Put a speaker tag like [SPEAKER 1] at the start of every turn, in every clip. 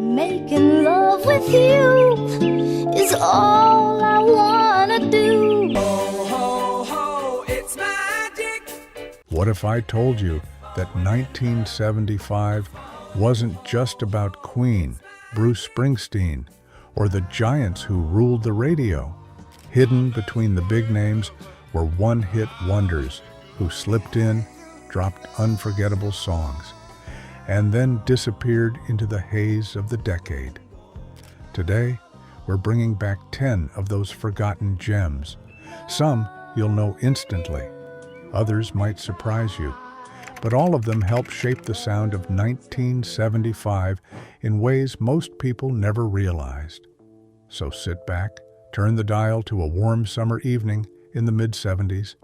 [SPEAKER 1] Making love with you is all I wanna do.
[SPEAKER 2] Ho, ho, ho, it's magic.
[SPEAKER 3] What if I told you that 1975 wasn't just about Queen, Bruce Springsteen, or the giants who ruled the radio? Hidden between the big names were one-hit wonders who slipped in, dropped unforgettable songs, and then disappeared into the haze of the decade. Today, we're bringing back 10 of those forgotten gems. Some you'll know instantly. Others might surprise you. But all of them helped shape the sound of 1975 in ways most people never realized. So sit back, turn the dial to a warm summer evening in the mid-70s,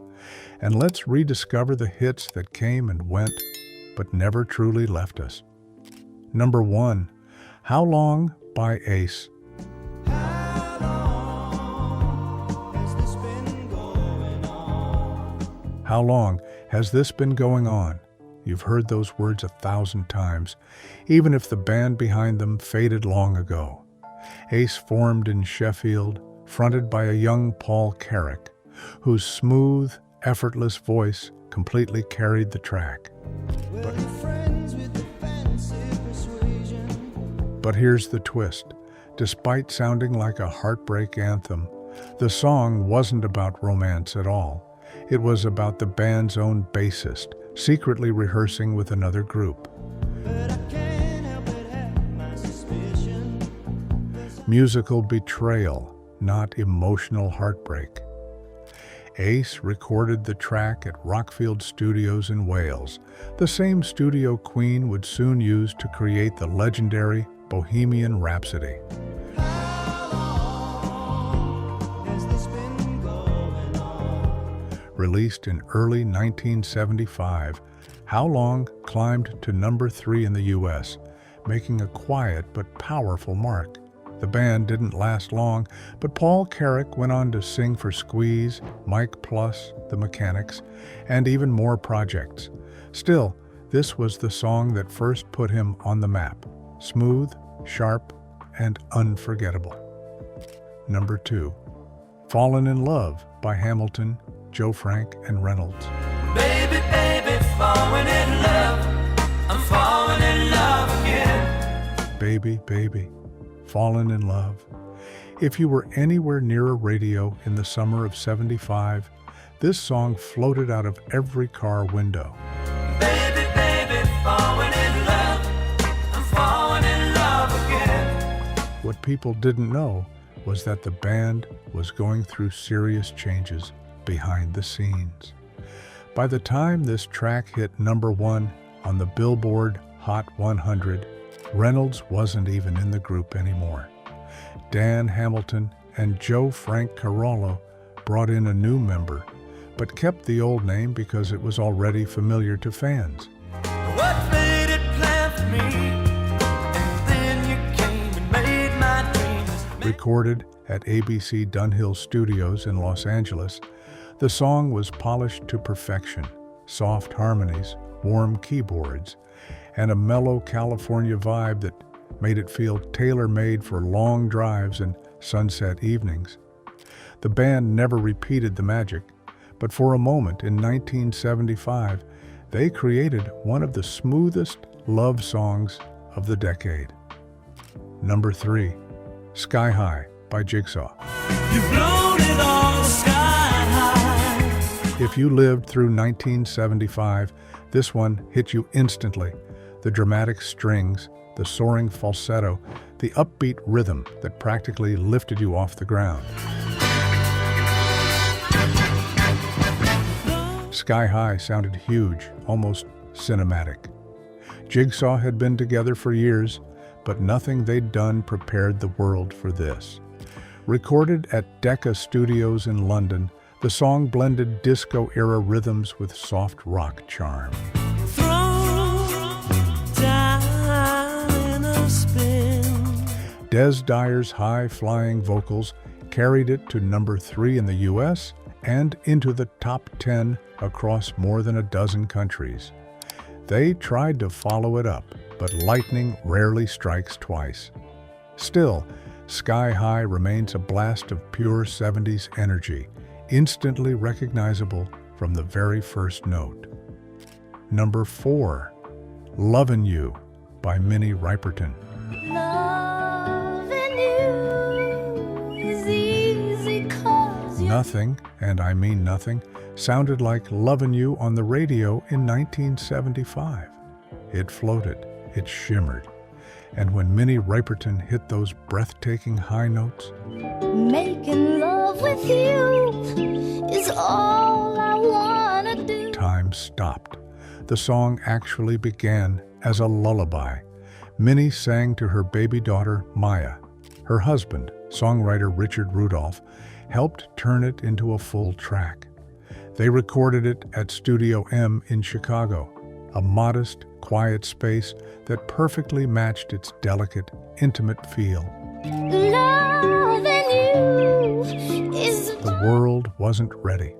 [SPEAKER 3] and let's rediscover the hits that came and went, but never truly left us. Number 1, How Long by Ace. How long has this been going on? You've heard those words 1,000 times, even if the band behind them faded long ago. Ace formed in Sheffield, fronted by a young Paul Carrack, whose smooth, effortless voice completely carried the track. But here's the twist. Despite sounding like a heartbreak anthem, the song wasn't about romance at all. It was about the band's own bassist, secretly rehearsing with another group. Musical betrayal, not emotional heartbreak. Ace recorded the track at Rockfield Studios in Wales, the same studio Queen would soon use to create the legendary Bohemian Rhapsody. Released in early 1975, How Long climbed to number 3 in the U.S., making a quiet but powerful mark. The band didn't last long, but Paul Carrack went on to sing for Squeeze, Mike Plus, The Mechanics, and even more projects. Still, this was the song that first put him on the map. Smooth, sharp, and unforgettable. Number 2, Fallin' in Love by Hamilton, Joe Frank, and Reynolds.
[SPEAKER 2] Baby, baby, falling in love. I'm falling in love again.
[SPEAKER 3] Baby, baby, fallen in love. If you were anywhere near a radio in the summer of '75, this song floated out of every car window.
[SPEAKER 2] Baby, baby, falling in love. I'm falling in love again.
[SPEAKER 3] What people didn't know was that the band was going through serious changes behind the scenes. By the time this track hit number 1 on the Billboard Hot 100, Reynolds wasn't even in the group anymore. Dan Hamilton and Joe Frank Carollo brought in a new member, but kept the old name because it was already familiar to fans.
[SPEAKER 2] What made it plan for me? And then you came and made my dreams.
[SPEAKER 3] Recorded at ABC Dunhill Studios in Los Angeles, the song was polished to perfection. Soft harmonies, warm keyboards, and a mellow California vibe that made it feel tailor-made for long drives and sunset evenings. The band never repeated the magic, but for a moment in 1975, they created one of the smoothest love songs of the decade. Number 3, Sky High by Jigsaw.
[SPEAKER 2] You've blown it all sky high.
[SPEAKER 3] If you lived through 1975, this one hit you instantly. The dramatic strings, the soaring falsetto, the upbeat rhythm that practically lifted you off the ground. Sky High sounded huge, almost cinematic. Jigsaw had been together for years, but nothing they'd done prepared the world for this. Recorded at Decca Studios in London, the song blended disco-era rhythms with soft rock charm. Des Dyer's high-flying vocals carried it to number 3 in the U.S. and into the top 10 across more than a dozen countries. They tried to follow it up, but lightning rarely strikes twice. Still, Sky High remains a blast of pure 70s energy, instantly recognizable from the very first note. Number 4, Lovin' You by Minnie Riperton.
[SPEAKER 1] Loving you is easy 'cause you
[SPEAKER 3] Nothing, and I mean nothing, sounded like Lovin' You on the radio in 1975. It floated, it shimmered, and when Minnie Riperton hit those breathtaking high notes,
[SPEAKER 1] making love with you is all I wanna do.
[SPEAKER 3] time stopped. The song actually began as a lullaby. Minnie sang to her baby daughter, Maya. Her husband, songwriter Richard Rudolph, helped turn it into a full track. They recorded it at Studio M in Chicago, a modest, quiet space that perfectly matched its delicate, intimate feel.
[SPEAKER 1] Loving you is
[SPEAKER 3] The world wasn't ready.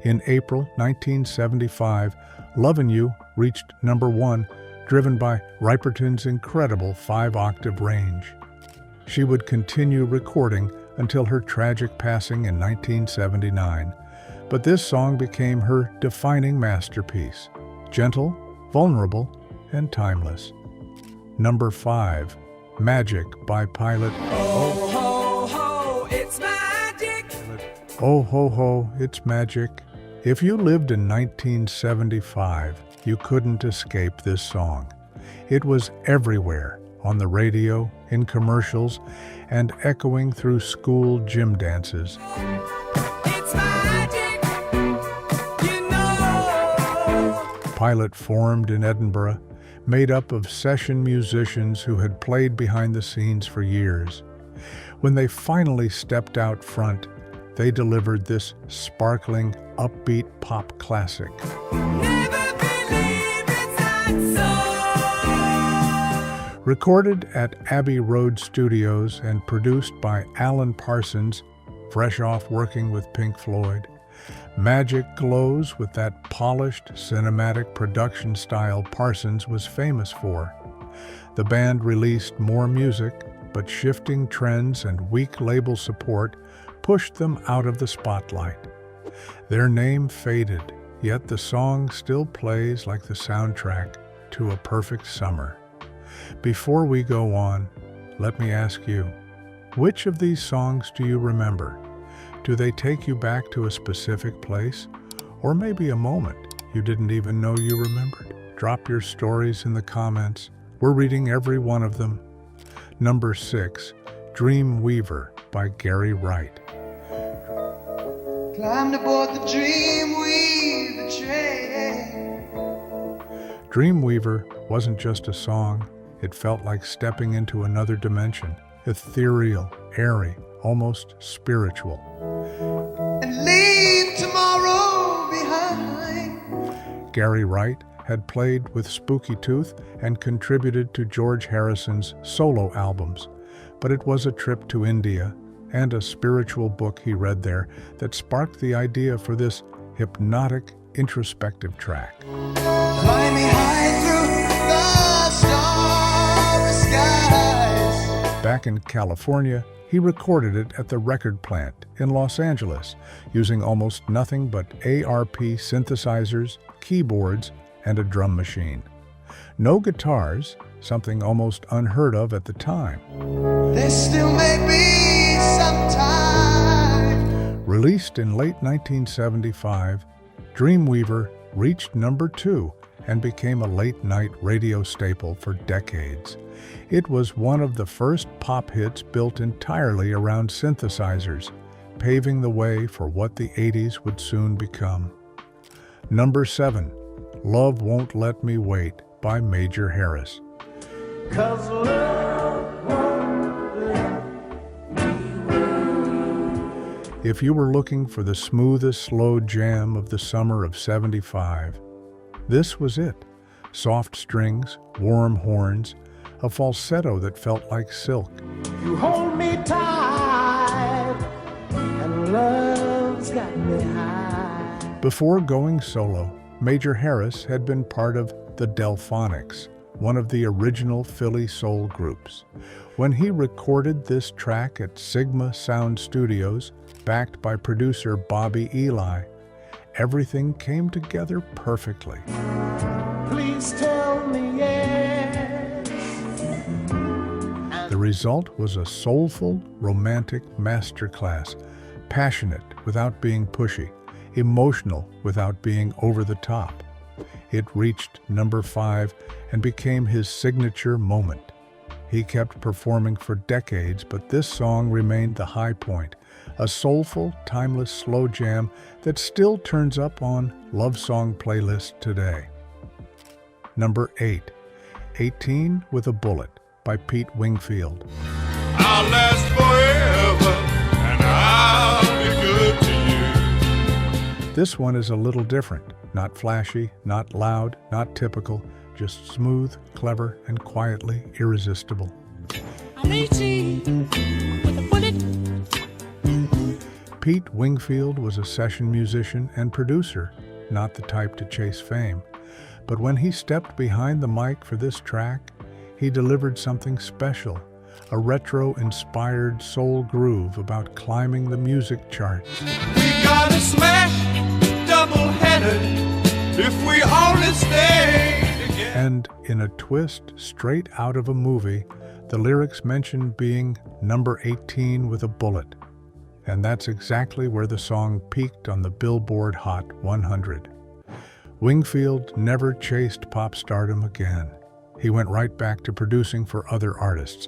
[SPEAKER 3] In April 1975, Lovin' You reached number 1, driven by Riperton's incredible 5-octave range. She would continue recording until her tragic passing in 1979, but this song became her defining masterpiece, gentle, vulnerable, and timeless. Number 5, Magic by Pilot.
[SPEAKER 2] Oh, ho, ho, it's magic.
[SPEAKER 3] Oh ho ho, it's magic. If you lived in 1975, you couldn't escape this song. It was everywhere, on the radio, in commercials, and echoing through school gym dances.
[SPEAKER 2] It's magic, you know.
[SPEAKER 3] Pilot formed in Edinburgh, made up of session musicians who had played behind the scenes for years. When they finally stepped out front, they delivered this sparkling, upbeat pop classic.
[SPEAKER 2] Never believe it's not so.
[SPEAKER 3] Recorded at Abbey Road Studios and produced by Alan Parsons, fresh off working with Pink Floyd, Magic glows with that polished, cinematic production style Parsons was famous for. The band released more music, but shifting trends and weak label support pushed them out of the spotlight. Their name faded, yet the song still plays like the soundtrack to a perfect summer. Before we go on, let me ask you, which of these songs do you remember? Do they take you back to a specific place, or maybe a moment you didn't even know you remembered? Drop your stories in the comments. We're reading every one of them. Number 6, Dream Weaver by Gary Wright.
[SPEAKER 4] Climbed aboard the Dreamweaver train.
[SPEAKER 3] Dreamweaver wasn't just a song, it felt like stepping into another dimension, ethereal, airy, almost spiritual.
[SPEAKER 4] And leave tomorrow behind.
[SPEAKER 3] Gary Wright had played with Spooky Tooth and contributed to George Harrison's solo albums, but it was a trip to India and a spiritual book he read there that sparked the idea for this hypnotic, introspective track.
[SPEAKER 4] Climbing high through the starry skies.
[SPEAKER 3] Back in California, he recorded it at the record plant in Los Angeles, using almost nothing but ARP synthesizers, keyboards, and a drum machine. No guitars, something almost unheard of at the time.
[SPEAKER 4] There still may be some time.
[SPEAKER 3] Released in late 1975, Dreamweaver reached number 2 and became a late-night radio staple for decades. It was one of the first pop hits built entirely around synthesizers, paving the way for what the 80s would soon become. Number 7, Love Won't Let Me Wait by Major Harris.
[SPEAKER 2] 'Cause love won't let me wait.
[SPEAKER 3] If you were looking for the smoothest slow jam of the summer of '75, this was it. Soft strings, warm horns, a falsetto that felt like silk.
[SPEAKER 2] You hold me tight, and love's got me high.
[SPEAKER 3] Before going solo, Major Harris had been part of the Delphonics, one of the original Philly soul groups. When he recorded this track at Sigma Sound Studios, backed by producer Bobby Eli, everything came together perfectly.
[SPEAKER 4] Please tell me yes.
[SPEAKER 3] The result was a soulful, romantic masterclass, passionate without being pushy, emotional without being over the top. It reached number 5 and became his signature moment. He kept performing for decades, but this song remained the high point, a soulful, timeless slow jam that still turns up on love song playlists today. Number 8, 18 with a Bullet by Pete Wingfield.
[SPEAKER 2] I'll last forever and I'll be good to you.
[SPEAKER 3] This one is a little different, not flashy, not loud, not typical, just smooth, clever, and quietly irresistible.
[SPEAKER 1] I'm 18 with a bullet.
[SPEAKER 3] Pete Wingfield was a session musician and producer, not the type to chase fame. But when he stepped behind the mic for this track, he delivered something special, a retro-inspired soul groove about climbing the music charts.
[SPEAKER 2] We gotta smash double-headed if we only stay together.
[SPEAKER 3] And in a twist straight out of a movie, the lyrics mention being number 18 with a bullet. And that's exactly where the song peaked on the Billboard Hot 100. Wingfield never chased pop stardom again. He went right back to producing for other artists.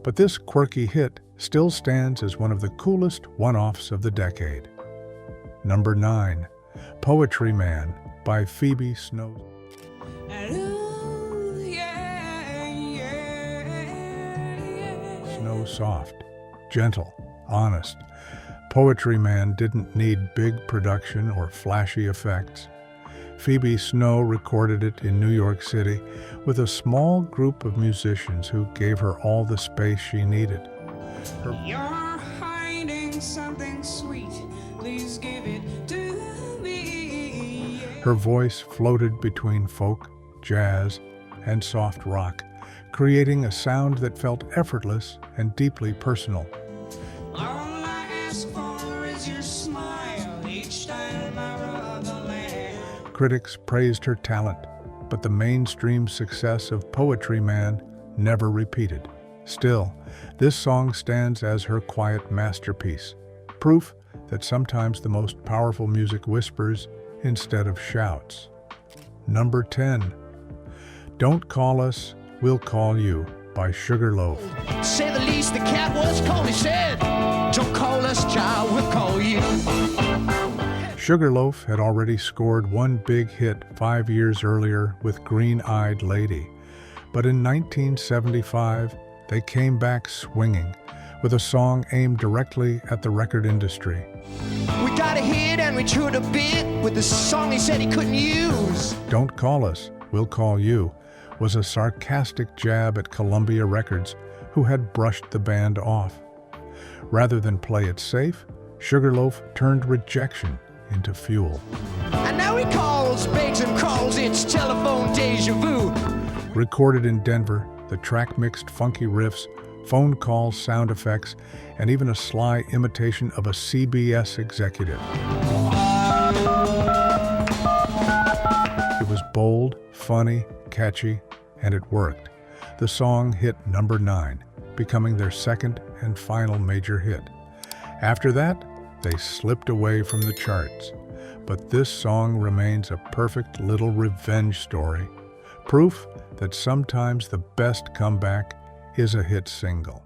[SPEAKER 3] But this quirky hit still stands as one of the coolest one-offs of the decade. Number 9, Poetry Man by Phoebe Snow. Snow Soft, gentle, honest. Poetry Man didn't need big production or flashy effects. Phoebe Snow recorded it in New York City with a small group of musicians who gave her all the space she needed.
[SPEAKER 5] You're hiding something sweet, please give it to me.
[SPEAKER 3] Her voice floated between folk, jazz, and soft rock, creating a sound that felt effortless and deeply personal.
[SPEAKER 5] All I ask for is your smile each time I rub the land.
[SPEAKER 3] Critics praised her talent, but the mainstream success of Poetry Man never repeated. Still, this song stands as her quiet masterpiece, proof that sometimes the most powerful music whispers instead of shouts. Number 10, Don't Call Us, We'll Call You by Sugarloaf.
[SPEAKER 6] Say the least, the cat was cold. He said, don't call us, child, we'll call you.
[SPEAKER 3] Sugarloaf had already scored one big hit 5 years earlier with Green-Eyed Lady. But in 1975, they came back swinging with a song aimed directly at the record industry.
[SPEAKER 6] We got a hit and we toured a bit with the song he said he couldn't use.
[SPEAKER 3] Don't Call Us, We'll Call You was a sarcastic jab at Columbia Records, who had brushed the band off. Rather than play it safe, Sugarloaf turned rejection into fuel.
[SPEAKER 6] And now he calls, begs and crawls, it's telephone deja vu.
[SPEAKER 3] Recorded in Denver, the track mixed funky riffs, phone calls, sound effects, and even a sly imitation of a CBS executive. It was bold, funny, catchy, and it worked. The song hit number 9, becoming their second and final major hit. After that, they slipped away from the charts. But this song remains a perfect little revenge story, proof that sometimes the best comeback is a hit single.